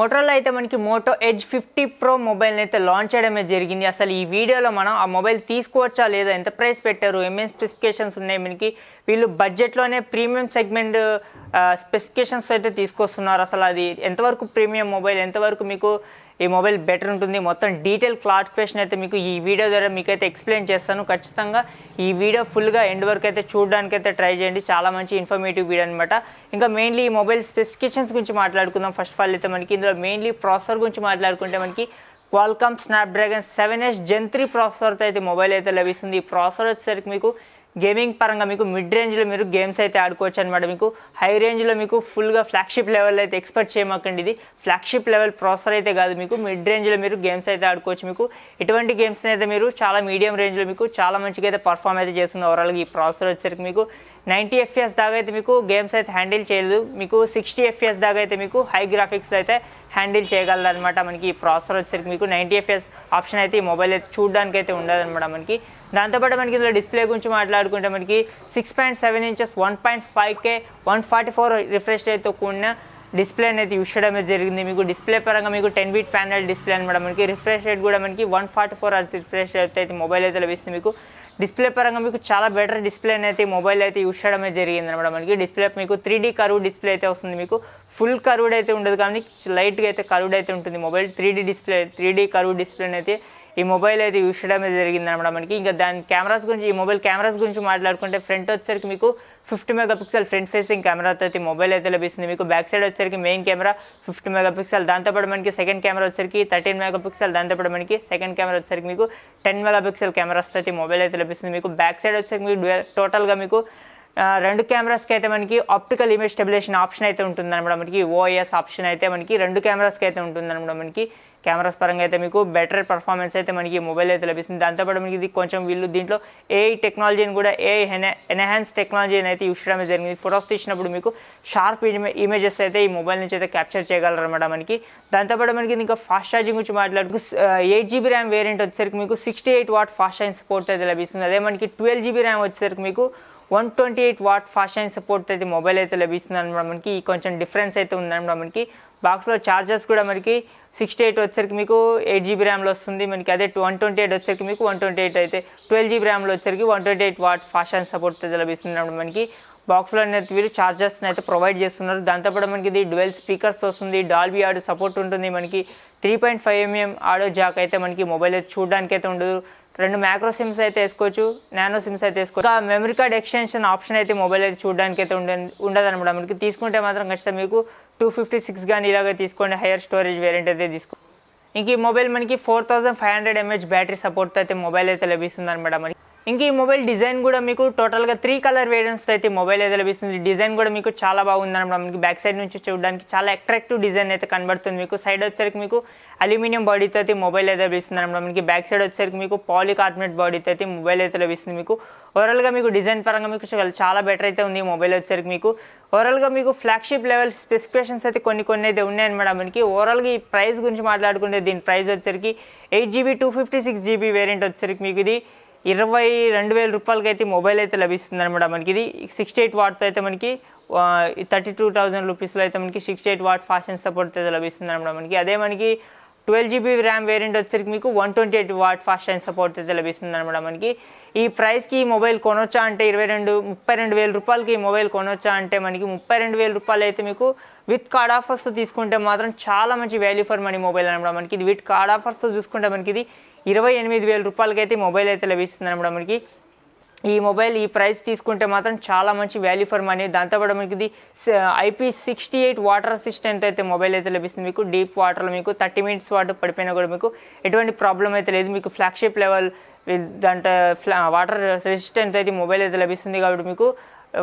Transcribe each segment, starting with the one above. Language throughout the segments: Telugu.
మోటోరోలా అయితే మనకి మోటో ఎడ్జ్ 50 ప్రో మొబైల్ని అయితే లాంచ్ చేయడమే జరిగింది. అసలు ఈ వీడియోలో మనం ఆ మొబైల్ తీసుకోవచ్చా లేదా, ఎంత ప్రైస్ పెట్టారు, ఏమేమి స్పెసిఫికేషన్స్ ఉన్నాయి, మనకి వీళ్ళు బడ్జెట్లోనే ప్రీమియం సెగ్మెంట్ స్పెసిఫికేషన్స్ అయితే తీసుకొస్తున్నారు. అసలు అది ఎంతవరకు ప్రీమియం మొబైల్, ఎంతవరకు మీకు ఈ మొబైల్ బెటర్ ఉంటుంది, మొత్తం డీటెయిల్ క్లారిఫికేషన్ అయితే మీకు ఈ వీడియో ద్వారా మీకైతే ఎక్స్ప్లెయిన్ చేస్తాను. ఖచ్చితంగా ఈ వీడియో ఫుల్గా ఎండ్ వరకు అయితే చూడడానికి అయితే ట్రై చేయండి. చాలా మంచి ఇన్ఫర్మేటివ్ వీడియో అనమాట. ఇంకా మెయిన్లీ ఈ మొబైల్ స్పెసిఫికేషన్స్ గురించి మాట్లాడుకుందాం. ఫస్ట్ ఆఫ్ ఆల్ అయితే మనకి ఇందులో మెయిన్లీ ప్రాసెసర్ గురించి మాట్లాడుకుంటే మనకి క్వాల్కామ్ స్నాప్డ్రాగన్ 7S Gen 3 ప్రాసెసర్తో అయితే మొబైల్ అయితే లభిస్తుంది. ఈ ప్రాసెసర్ వచ్చేసరికి మీకు గేమింగ్ పరంగా మీకు మిడ్ రేంజ్లో మీరు గేమ్స్ అయితే ఆడుకోవచ్చు అనమాట. మీకు హై రేంజ్లో మీకు ఫుల్గా ఫ్లాగ్షిప్ లెవెల్ అయితే ఎక్స్పెక్ట్ చేయమాకండి. ఇది ఫ్లాగ్షిప్ లెవెల్ ప్రాసెసర్ అయితే కాదు, మీకు మిడ్ రేంజ్లో మీరు గేమ్స్ అయితే ఆడుకోవచ్చు. మీకు ఇటువంటి గేమ్స్ని అయితే మీరు చాలా మీడియం రేంజ్లో మీకు చాలా మంచిగా అయితే పర్ఫామ్ అయితే చేస్తుంది. ఓవరాల్గా ఈ ప్రాసెసర్ వచ్చేసరికి మీకు 90 FPS దాకా అయితే మీకు గేమ్స్ అయితే హ్యాండిల్ చేయలేదు. మీకు 60 FPS దాకా అయితే మీకు హై గ్రాఫిక్స్లో అయితే హ్యాండిల్ చేయగలదు అనమాట. మనకి ఈ ప్రాసెసర్ వచ్చేసరికి మీకు 90 FPS ఆప్షన్ అయితే ఈ మొబైల్ అయితే చూడడానికి అయితే ఉండదన్నమాట. మనకి దాంతోపాటు మనకి ఇందులో డిస్ప్లే గురించి మాట్లాడుకుంటే మనకి 6.7 ఇంచెస్ 1.5K 144 రిఫ్రెష్ రేట్తో కూడిన డిస్ప్లే అనేది యూస్ చేయడమే జరిగింది. మీకు డిస్ప్లే పరంగా మీకు 10 బిట్ ప్యానల్ డిస్ప్లే అనమాట. మనకి రిఫ్రెష్ రేట్ కూడా మనకి 144 Hz రిఫ్రెష్ రేట్ అయితే మొబైల్ అయితే లభిస్తుంది. మీకు డిస్ప్లే పరంగా మీకు చాలా బెటర్ డిస్ప్లే అయితే మొబైల్ అయితే యూస్ చేయడమే జరిగింది అనమాట. మనకి డిస్ప్లే మీకు 3D కర్వ్ డిస్ప్లే అయితే వస్తుంది. మీకు ఫుల్ కర్వ్డ్ అయితే ఉండదు, కానీ లైట్గా అయితే కర్వ్డ్ అయితే ఉంటుంది మొబైల్. 3D కర్వ్ డిస్ప్లేని అయితే ఈ మొబైల్ అయితే యూస్ చేయడమే జరిగింది అనమాట. మనకి ఇంకా దాని కెమెరాస్ గురించి, ఈ మొబైల్ కెమెరాస్ గురించి మాట్లాడుకుంటే ఫ్రంట్ వచ్చేసరికి మీకు 50 మెగాపిక్సెల్ ఫ్రంట్ ఫేసింగ్ కెమెరాతో అయితే మొబైల్ అయితే లభిస్తుంది. మీకు బ్యాక్ సైడ్ వచ్చేసరికి మెయిన్ కెమెరా 50 మెగాపిక్సెల్, దాంతోపాటు మనకి సెకండ్ కెమెరా వచ్చేసరికి 13 మెగాపిక్సెల్, దాంతోపాటు మనకి సెకండ్ కెమెరా వచ్చేసరికి మీకు 10 మెగాపిక్సెల్ కెమెరాస్తో అయితే మొబైల్ అయితే లభిస్తుంది. మీకు బ్యాక్ సైడ్ వచ్చేసరికి మీకు టోటల్గా మీకు రెండు కెమెరాస్కి అయితే మనకి ఆప్టికల్ ఇమేజ్ స్టెబిలైజేషన్ ఆప్షన్ అయితే ఉంటుంది అనమాట. మనకి OIS ఆప్షన్ అయితే మనకి రెండు కెమెరాస్కి అయితే ఉంటుంది అనమాట. మనకి కెమెరాస్ పరంగా అయితే మీకు బెటర్ పర్ఫార్మెన్స్ అయితే మనకి మొబైల్ అయితే లభిస్తుంది. దాంతోపాటు మనకి ఇది కొంచెం వీళ్ళు దీంట్లో AI టెక్నాలజీని కూడా ఎన్హాన్స్ టెక్నాలజీని అయితే యూస్ చేయడం జరిగింది. ఫొటోస్ తీసినప్పుడు మీకు షార్ప్ ఇమేజెస్ అయితే ఈ మొబైల్ నుంచి అయితే క్యాప్చర్ చేయగలరు అనమాట. మనకి దాంతోపాటు మనకి ఇంకా ఫాస్ట్ ఛార్జింగ్ గురించి మాట్లాడుకు 8GB ర్యామ్ వేరియంట్ వచ్చేసరికి మీకు 68 వాట్ ఫాస్ట్ ఛార్జింగ్ సపోర్ట్ అయితే లభిస్తుంది. అదే మనకి 12GB ర్యామ్ వచ్చేసరికి మీకు 128 వాట్ ఫాస్ట్ ఛార్జింగ్ సపోర్ట్ అయితే మొబైల్ అయితే లభిస్తుంది అనమాట. మనకి కొంచెం డిఫరెన్స్ అయితే ఉందన్నమాట. మనకి బాక్స్లో ఛార్జర్స్ కూడా మనకి 68 వచ్చేసరికి మీకు 8GB ర్యామ్లో వస్తుంది. మనకి అదే 128 వచ్చేసరికి మీకు 128 అయితే 12GB ర్యామ్లో వచ్చేసరికి 128 వాట్ ఫాస్ట్ ఛార్జింగ్ సపోర్ట్ అయితే లభిస్తుంది అనమాట. మనకి బాక్స్లో అనేది వీళ్ళు ఛార్జర్స్ని అయితే ప్రొవైడ్ చేస్తున్నారు. దాంతోపాటు మనకి ఇది డ్యువెల్ స్పీకర్స్ వస్తుంది, డాల్బీ ఆడియో సపోర్ట్ ఉంటుంది. మనకి 3.5mm ఆడియో జాక్ అయితే మనకి మొబైల్ అయితే చూడడానికి అయితే ఉండదు. 2 మ్యాక్రో సిమ్స్ అయితే వేసుకోవచ్చు, నానో సిమ్స్ అయితే వేసుకోవచ్చు. ఇంకా మెమరీ కార్డ్ ఎక్స్టెన్షన్ ఆప్షన్ అయితే మొబైల్ అయితే చూడడానికి అయితే ఉండదు అనమాట. మనకి తీసుకుంటే మాత్రం ఖచ్చితంగా మీకు 256 కానీ ఇలాగే తీసుకోండి, హైయర్ స్టోరేజ్ వేరియంట్ అయితే తీసుకోండి. ఇంక ఈ మొబైల్ మనకి 4500 mAh బ్యాటరీ సపోర్ట్ అయితే మొబైల్ అయితే లభిస్తుంది అనమాట. మనకి ఇంక ఈ మొబైల్ డిజైన్ కూడా మీకు టోటల్గా 3 కలర్ వేరియంట్స్ అయితే మొబైల్ అయితే లభిస్తుంది. డిజైన్ కూడా మీకు చాలా బాగుంది అనమాట. మనకి బ్యాక్ సైడ్ నుంచి చూడడానికి చాలా అట్రాక్టివ్ డిజైన్ అయితే కనబడుతుంది. మీకు సైడ్ వచ్చేసరికి మీకు అల్యూమినియం బాడీతో అయితే మొబైల్ అయితే లభిస్తుంది అనమాట. మనకి బ్యాక్ సైడ్ వచ్చేసరికి మీకు పాలికార్బోనేట్ బాడీతో అయితే మొబైల్ అయితే లభిస్తుంది. మీకు ఓవరాల్గా మీకు డిజైన్ పరంగా మీకు చాలా బెటర్ అయితే ఉంది మొబైల్ వచ్చేసరికి. మీకు ఓవరాల్గా మీకు ఫ్లాగ్షిప్ లెవెల్ స్పెసిఫికేషన్స్ అయితే కొన్ని అయితే ఉన్నాయన్నమాట. మనకి ఓవరాల్గా ఈ ప్రైస్ గురించి మాట్లాడుకుంటే దీని ప్రైస్ వచ్చేసరికి 8GB 256GB వేరియంట్ వచ్చేసరికి మీకు ఇది 22,000 రూపాయలకి అయితే మొబైల్ అయితే లభిస్తుంది అనమాట. మనకి ఇది 68 వాట్తో అయితే మనకి 32,000 రూపీస్లో అయితే మనకి 68 వాట్ ఫాస్ట్ ఛార్జింగ్ సపోర్ట్ అయితే లభిస్తుంది అనమాట. మనకి అదే మనకి 12GB ర్యామ్ వేరియంట్ వచ్చేసరికి మీకు 128 వాట్ ఫాస్ట్ ఛార్జింగ్ సపోర్ట్ అయితే లభిస్తుంది అనమాట. మనకి ఈ ప్రైస్కి ఈ మొబైల్ కొనొచ్చా అంటే 32,000 రూపాయలకి ఈ మొబైల్ కొనొచ్చా అంటే మనకి 32,000 రూపాయలు అయితే మీకు విత్ కార్డ్ ఆఫర్స్తో తీసుకుంటే మాత్రం చాలా మంచి వాల్యూ ఫర్ మనీ మొబైల్ అనమాట. మనకి ఇది విత్ కార్డ్ ఆఫర్స్తో చూసుకుంటే మనకి ఇది 28,000 రూపాయలకి అయితే మొబైల్ అయితే లభిస్తుంది అనమాట. మనకి ఈ మొబైల్ ఈ ప్రైస్ తీసుకుంటే మాత్రం చాలా మంచి వాల్యూ ఫర్ మనీ. దాంతోపాటు మనకి ఇది IP68 వాటర్ అసిస్టెంట్ అయితే మొబైల్ అయితే లభిస్తుంది. మీకు డీప్ వాటర్లో మీకు 30 మినిట్స్ వాటర్ పడిపోయినా కూడా మీకు ఎటువంటి ప్రాబ్లం అయితే లేదు. మీకు ఫ్లాగ్షిప్ లెవెల్ దాంట్లో వాటర్ రెసిస్టెంట్ అయితే మొబైల్ అయితే లభిస్తుంది. కాబట్టి మీకు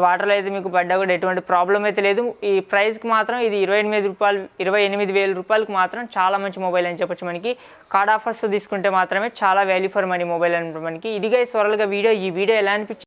వాటర్లో అయితే మీకు పడ్డా కూడా ఎటువంటి ప్రాబ్లం అయితే లేదు. ఈ ప్రైస్కి మాత్రం ఇది 28,000 రూపాయలకి మాత్రం చాలా మంచి మొబైల్ అని చెప్పొచ్చు. మనకి కార్డ్ ఆఫర్స్ తీసుకుంటే మాత్రమే చాలా వాల్యూ ఫర్ మనీ మొబైల్ అని మనకి. ఇదిగా త్వరగా ఈ వీడియో ఎలా అనిపించింది?